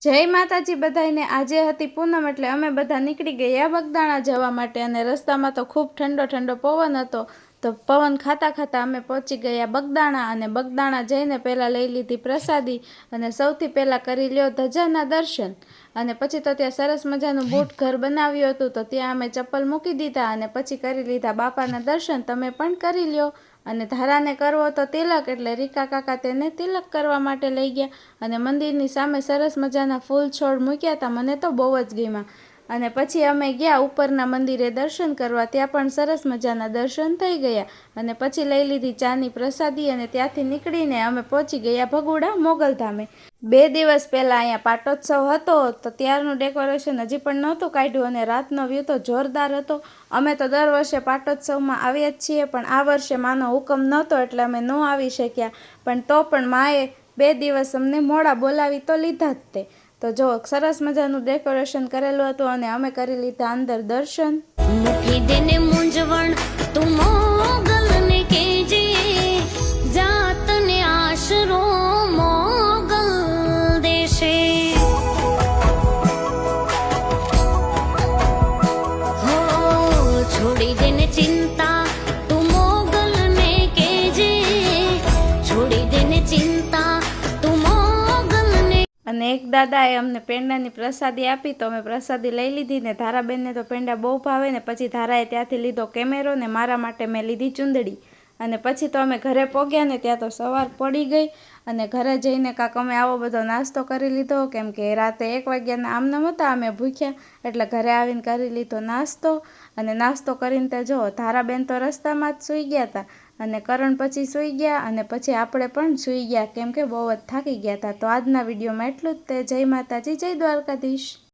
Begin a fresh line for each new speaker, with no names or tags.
જય માતાજી બધાને। આજે હતી પૂનમ એટલે અમે બધા નીકળી ગયા બગદાણા જવા માટે અને રસ્તામાં તો ખૂબ ઠંડો ઠંડો પવન હતો। તો પવન ખાતા ખાતા અમે પહોંચી ગયા બગદાણા અને બગદાણા જઈને પહેલાં લઈ લીધી પ્રસાદી અને સૌથી પહેલાં કરી લ્યો ધજાના દર્શન અને પછી તો ત્યાં સરસ મજાનું બૂટ ઘર બનાવ્યું હતું તો ત્યાં અમે ચપ્પલ મૂકી દીધા અને પછી કરી લીધા બાપાના દર્શન। તમે પણ કરી લ્યો। અને ધારાને કરવો તો તિલક એટલે રીકા કાકા તેને તિલક કરવા માટે લઈ ગયા અને મંદિરની સામે સરસ મજાના ફૂલ છોડ મૂક્યા હતા। મને તો બહુ જ ગમ્યા અને પછી અમે ગયા ઉપરના મંદિરે દર્શન કરવા। ત્યાં પણ સરસ મજાના દર્શન થઈ ગયા અને પછી લઈ લીધી ચાની પ્રસાદી અને ત્યાંથી નીકળીને અમે પહોંચી ગયા ભગુડા મોગલધામે। 2 દિવસ પહેલાં અહીંયા પાટોત્સવ હતો તો ત્યારનું ડેકોરેશન હજી પણ નહોતું કાઢ્યું અને રાતનો વ્યૂ તો જોરદાર હતો। અમે તો દર વર્ષે પાટોત્સવમાં આવ્યા જ છીએ પણ આ વર્ષે માનો હુકમ નહોતો એટલે અમે ન આવી શક્યા પણ તો પણ માએ 2 દિવસ અમને મોડા બોલાવી તો લીધા જ તે। તો જો સરસ મજાનું ડેકોરેશન કરેલું હતું અને અમે કરી લીધા અંદર દર્શન।
મુઠી દેને મૂંઝવણ તું મોગલને કેજે જાતને આશરો મોગલ દેશે હો છોડી દેને ચિંતા તું મોગલને કેજે છોડી દેને ચિંતા તું મોગલને।
અને એક દાદાએ અમને પેંડાની પ્રસાદી આપી તો અમે પ્રસાદી લઈ લીધી ને ધારાબેનને તો પેંડા બહુ ભાવે ને પછી ધારાએ ત્યાંથી લીધો કેમેરો ને મારા માટે મેં લીધી ચૂંદડી અને પછી તો અમે ઘરે પહોંચ્યા ને ત્યાં તો સવાર પડી ગઈ અને ઘરે જઈને કાંક અમે આવો બધો નાસ્તો કરી લીધો કેમ કે રાતે 1 વાગ્યાના આમનામ હતા અમે ભૂખ્યા એટલે ઘરે આવીને કરી લીધો નાસ્તો અને નાસ્તો કરીને તે જો ધારાબેન તો રસ્તામાં જ સૂઈ ગયા હતા અને કરણ પછી સૂઈ ગયા અને પછી આપણે પણ સૂઈ ગયા કેમ કે બહુ જ થાકી ગયા હતા। તો આજના વિડીયોમાં એટલું જ તે। જય માતાજી, જય દ્વારકાધીશ।